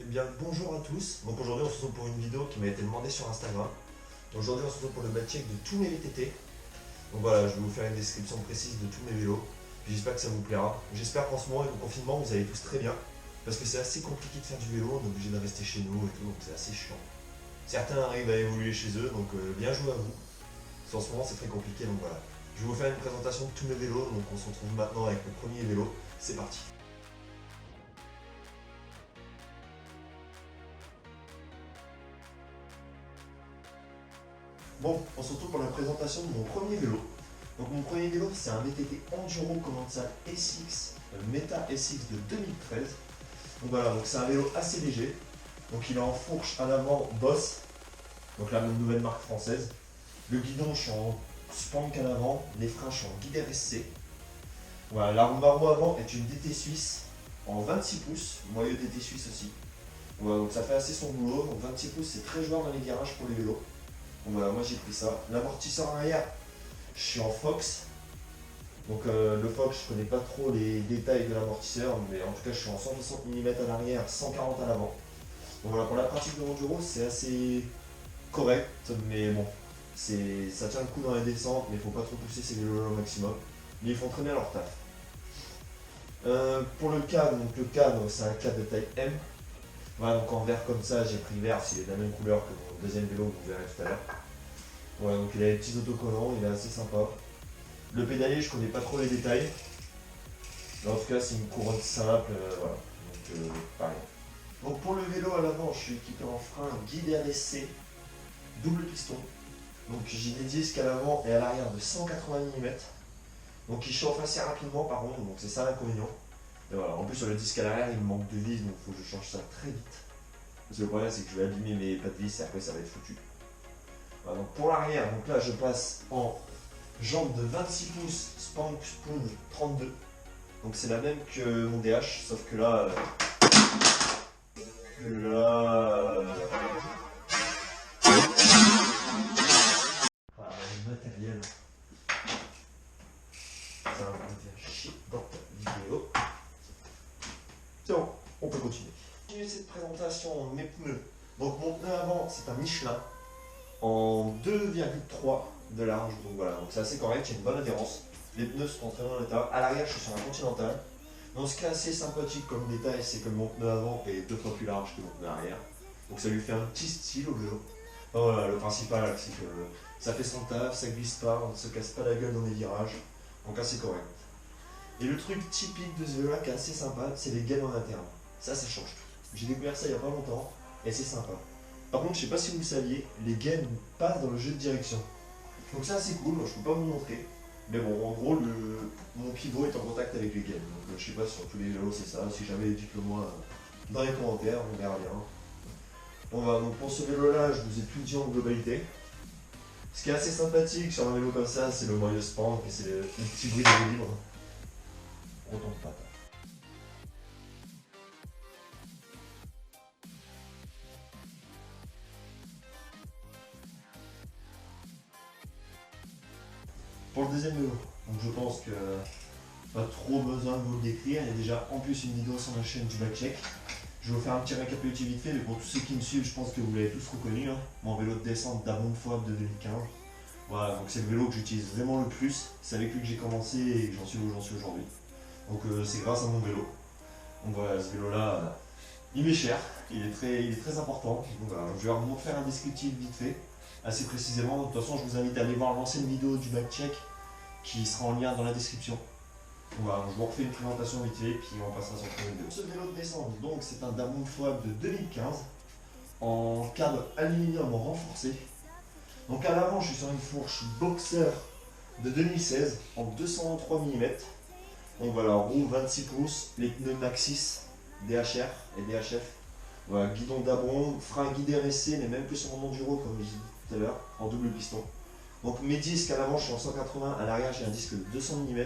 bien bonjour à tous. Donc aujourd'hui on se retrouve pour une vidéo qui m'a été demandée sur Instagram. Aujourd'hui on se retrouve pour le bike check de tous mes VTT. Donc voilà, je vais vous faire une description précise de tous mes vélos. Puis j'espère que ça vous plaira. J'espère qu'en ce moment avec le confinement vous allez tous très bien. Parce que c'est assez compliqué de faire du vélo, on est obligé de rester chez nous et tout, donc c'est assez chiant. Certains arrivent à évoluer chez eux, donc bien joué à vous. Parce qu'en ce moment c'est très compliqué, donc voilà. Je vais vous faire une présentation de tous mes vélos, donc on se retrouve maintenant avec le premier vélo. C'est parti. Bon, on se retrouve pour la présentation de mon premier vélo. Donc mon premier vélo, c'est un VTT Enduro Commensal SX, Meta SX de 2013. Donc voilà, donc c'est un vélo assez léger. Donc il est en fourche à l'avant Boss, donc la nouvelle marque française. Le guidon, je suis en spank à l'avant, les freins, je suis en guide RSC. Voilà, la roue avant est une DT suisse en 26 pouces, moyeu DT suisse aussi. Voilà, donc ça fait assez son boulot. Donc 26 pouces, c'est très joueur dans les virages pour les vélos. Donc voilà, moi j'ai pris ça. L'amortisseur arrière, je suis en Fox. Donc le Fox, je connais pas trop les détails de l'amortisseur, mais en tout cas je suis en 160 mm à l'arrière, 140 à l'avant. Donc voilà, pour la pratique de l'enduro, c'est assez correct, mais bon, ça tient le coup dans les descentes, mais il faut pas trop pousser ces vélos au maximum. Mais ils font très bien leur taf. Pour le cadre, donc le cadre c'est un cadre de taille M. Voilà, donc en vert comme ça, j'ai pris vert, c'est de la même couleur que mon deuxième vélo que vous verrez tout à l'heure. Voilà, donc il a les petits autocollants, il est assez sympa. Le pédalier, je connais pas trop les détails. Mais en tout cas, c'est une couronne simple, voilà. Donc pareil. Donc pour le vélo à l'avant, je suis équipé en frein guide RSC, double piston. Donc j'ai des disques à l'avant et à l'arrière de 180 mm. Donc ils chauffent assez rapidement par contre, donc c'est ça l'inconvénient. Et voilà, en plus sur le disque à l'arrière, il me manque de vis, donc il faut que je change ça très vite. Parce que le problème c'est que je vais abîmer mes pas de vis et après ça va être foutu. Voilà, donc pour l'arrière, donc là je passe en jambe de 26 pouces Spank Spoon 32. Donc c'est la même que mon DH, sauf que là. Ah, le matériel. Ça va me faire chier dans ta vidéo. C'est bon, on peut continuer. Continuer cette présentation, mes pneus. Donc mon pneu avant, c'est un Michelin en 2,3 de large. Donc voilà, donc c'est assez correct, il y a une bonne adhérence. Les pneus sont en très bon état. À l'arrière, je suis sur un Continental. Donc ce qui est assez sympathique comme détail, c'est que mon pneu avant est 2 fois plus large que mon pneu arrière. Donc ça lui fait un petit style au vélo. Enfin, voilà, le principal, c'est que ça fait son taf, ça glisse pas, on ne se casse pas la gueule dans les virages. Donc assez correct. Et le truc typique de ce vélo-là qui est assez sympa, c'est les gaines en interne. Ça change tout. J'ai découvert ça il n'y a pas longtemps et c'est sympa. Par contre, je sais pas si vous le saviez, les gaines passent dans le jeu de direction. Donc c'est assez cool, moi je peux pas vous montrer. Mais bon, en gros, mon pivot est en contact avec les gaines. Donc je sais pas sur tous les vélos c'est ça. Si jamais, dites-le moi dans les commentaires, on verra bien. Bon, bah, donc pour ce vélo-là, je vous ai tout dit en globalité. Ce qui est assez sympathique sur un vélo comme ça, c'est le moyeu spank et c'est le petit bruit de roue libre. On tombe pas. Pour le deuxième vélo, donc je pense que pas trop besoin de vous le décrire. Il y a déjà en plus une vidéo sur ma chaîne du bike check. Je vais vous faire un petit récapitulatif vite fait, mais pour tous ceux qui me suivent, je pense que vous l'avez tous reconnu. Hein. Mon vélo de descente d'Amont Foab de 2015. Voilà, donc c'est le vélo que j'utilise vraiment le plus. C'est avec lui que j'ai commencé et que j'en suis où j'en suis aujourd'hui. Donc c'est grâce à mon vélo. Donc voilà, ce vélo-là, il m'est cher, il est très important. Donc voilà, je vais vous faire un descriptif vite fait, assez précisément. De toute façon, je vous invite à aller voir l'ancienne vidéo du bike check qui sera en lien dans la description. Donc voilà, je vous refais une présentation vite fait, puis on passera sur le premier vélo. Ce vélo de descente, donc c'est un Damon Foab de 2015 en cadre aluminium renforcé. Donc à l'avant, je suis sur une fourche Boxer de 2016 en 203 mm. Donc voilà, roue 26 pouces, les pneus Maxxis DHR et DHF. Voilà, guidon d'Abron, frein guide RSC, mais même plus sur mon enduro comme je disais tout à l'heure, en double piston. Donc mes disques à l'avant, je suis en 180, à l'arrière j'ai un disque de 200 mm.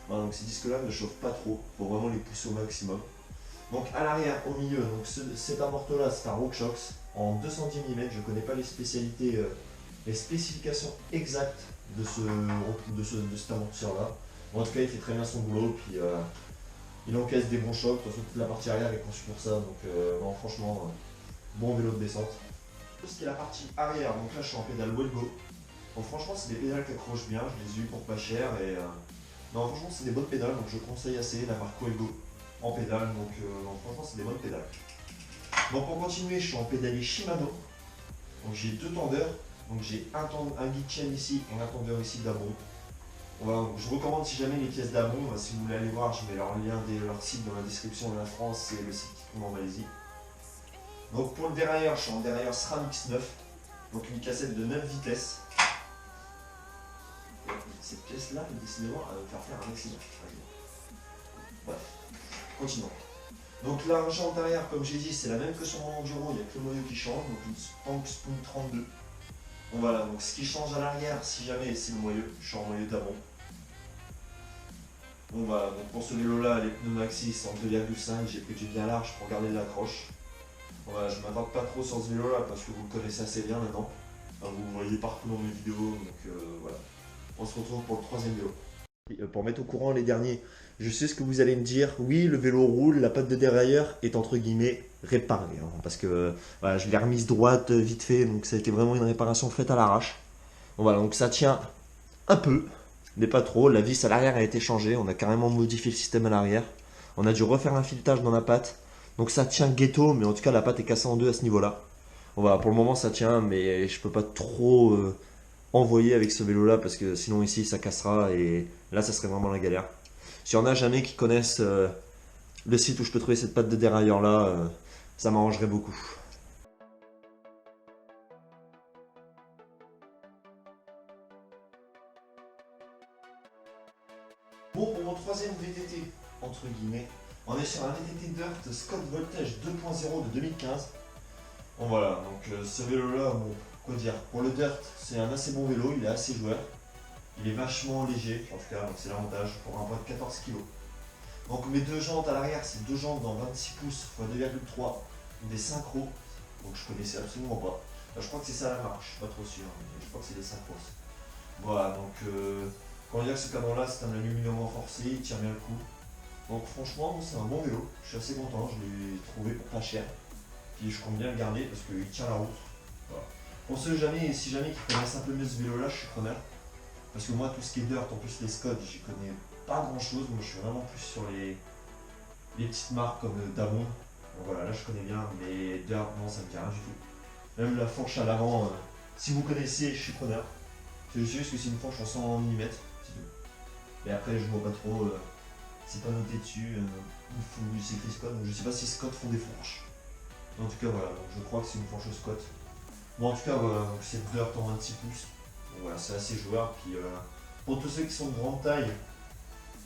Voilà, donc ces disques-là ne chauffent pas trop, il faut vraiment les pousser au maximum. Donc à l'arrière, au milieu, donc cet amorto-là, c'est un RockShox en 210 mm. Je ne connais pas les spécialités, les spécifications exactes de cet amortisseur-là. En tout cas, il fait très bien son boulot. Puis Il encaisse des bons chocs, de toute façon toute la partie arrière est conçue pour ça, donc non, franchement, bon vélo de descente. Tout ce qui est la partie arrière, donc là je suis en pédale Wellgo. Donc franchement c'est des pédales qui accrochent bien, je les ai eu pour pas cher et non franchement c'est des bonnes pédales, donc je conseille assez la marque Wellgo en pédale, donc non, franchement c'est des bonnes pédales. Donc pour continuer je suis en pédalier Shimano, donc j'ai deux tendeurs, donc j'ai un guide chain ici et un tendeur ici d'Abron. Je recommande si jamais les pièces d'Abron, si vous voulez aller voir, je mets leur lien de leur site dans la description de la France, c'est le site qui tombe en Malaisie. Donc pour le dérailleur, je suis en dérailleur SRAM X9, donc une cassette de 9 vitesses. Et cette pièce-là, décidément, elle va me faire un accident. Bref, continuons. Donc la jante arrière, comme j'ai dit, c'est la même que sur mon enduro, il n'y a que le noyau qui change, donc une Spank Spoon 32. Donc voilà, donc ce qui change à l'arrière, si jamais, c'est le noyau, je suis en noyau d'Abron. Bon voilà, donc pour ce vélo là, les pneus maxi sont en 2,5, j'ai pris du bien large pour garder l'accroche. Voilà, je ne m'attarde pas trop sur ce vélo là parce que vous le connaissez assez bien maintenant. Enfin, vous le voyez partout dans mes vidéos, donc voilà. On se retrouve pour le troisième vélo. Pour mettre au courant les derniers, je sais ce que vous allez me dire. Oui, le vélo roule, la patte de dérailleur est entre guillemets réparée. Hein, parce que voilà, je l'ai remise droite vite fait, donc ça a été vraiment une réparation faite à l'arrache. Bon, voilà, donc ça tient un peu, mais pas trop. La vis à l'arrière a été changée, on a carrément modifié le système à l'arrière. On a dû refaire un filetage dans la patte. Donc ça tient ghetto, mais en tout cas la patte est cassée en deux à ce niveau-là. Bon, voilà, pour le moment ça tient, mais je peux pas trop envoyer avec ce vélo-là parce que sinon ici ça cassera et là ça serait vraiment la galère. S'il y en a jamais qui connaissent le site où je peux trouver cette patte de dérailleur-là, ça m'arrangerait beaucoup. Bon, pour mon troisième VTT, entre guillemets, on est sur un VTT Dirt Scott Voltage 2.0 de 2015. Bon voilà, donc ce vélo-là, bon, quoi dire, pour le Dirt, c'est un assez bon vélo, il est assez joueur. Il est vachement léger, en tout cas, donc c'est l'avantage pour un poids de 14 kg. Donc mes deux jantes à l'arrière, c'est deux jantes dans 26 pouces x 2,3, des synchro, donc je connaissais absolument pas. Là, je crois que c'est ça la marque, je suis pas trop sûr, mais je crois que c'est des synchros. Voilà, donc quand on dit que ce cadran-là, c'est un aluminium renforcé, il tient bien le coup. Donc franchement, c'est un bon vélo, je suis assez content, je l'ai trouvé pour pas cher. Puis je compte bien le garder parce qu'il tient la route. Voilà. Pour ceux si jamais qui connaissent un peu mieux ce vélo-là, je suis preneur. Parce que moi, tout ce qui est dirt, en plus les Scott, j'y connais pas grand-chose. Moi, je suis vraiment plus sur les petites marques comme Damon. Donc voilà, là je connais bien, mais dirt, non, ça me dit rien du tout. Même la fourche à l'avant, si vous connaissez, je suis preneur. Je sais juste que c'est une fourche en 100 mm, c'est tout. Mais après, je vois pas trop, c'est pas noté dessus. C'est écrit Scott, donc je sais pas si Scott font des fourches. En tout cas, voilà, donc je crois que c'est une fourche Scott. Bon, en tout cas, voilà, c'est dirt en 26 pouces. Donc voilà, c'est assez joueur. Puis pour tous ceux qui sont de grande taille,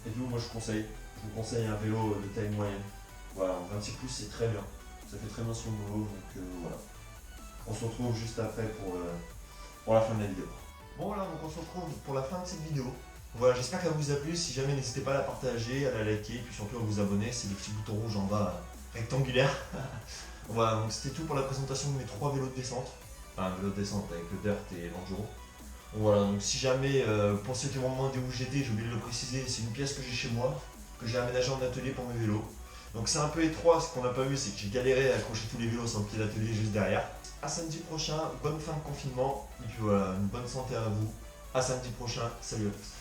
et tout, moi je vous conseille un vélo de taille moyenne. Voilà, en 26 pouces c'est très bien. Ça fait très bien sur le boulot, donc voilà. On se retrouve juste après pour la fin de la vidéo. Bon voilà, donc on se retrouve pour la fin de cette vidéo. Voilà, j'espère qu'elle vous a plu. Si jamais, n'hésitez pas à la partager, à la liker, puis surtout à vous abonner. C'est le petit bouton rouge en bas rectangulaire. Voilà, donc c'était tout pour la présentation de mes 3 vélos de descente. Enfin, vélo de descente avec le dirt et l'enduro. Voilà, donc si jamais, pour ceux qui m'ont demandé où j'étais, j'ai oublié de le préciser, c'est une pièce que j'ai chez moi, que j'ai aménagée en atelier pour mes vélos. Donc c'est un peu étroit, ce qu'on n'a pas vu, c'est que j'ai galéré à accrocher tous les vélos sur le pied d'atelier juste derrière. À samedi prochain, bonne fin de confinement, et puis voilà, une bonne santé à vous. À samedi prochain, salut à tous.